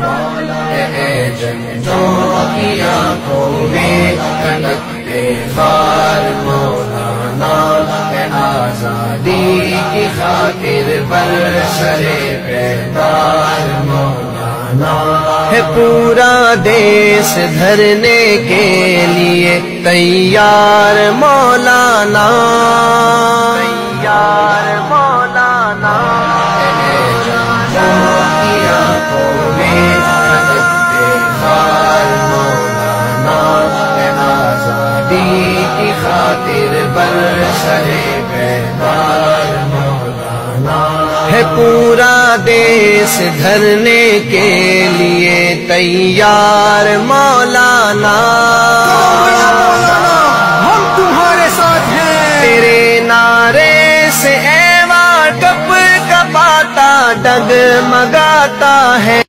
اے جنتوں کی آنکھوں میں کھلک خار مولانا، اے آزادی کی خاطر برسر بیدار مولانا، ہے پورا دیس دھرنے کے لیے تیار مولانا، تیار مولانا، اے جنتوں کی آنکھوں میں کھلک خار مولانا، اے آزادی کی خاطر برسر بیدار مولانا، ہے پورا دیس دھرنے کے لیے تیار مولانا، ہم تمہارے ساتھ ہیں، تیرے نعرے سے ایواں کپ کپاتا ڈگمگاتا ہے۔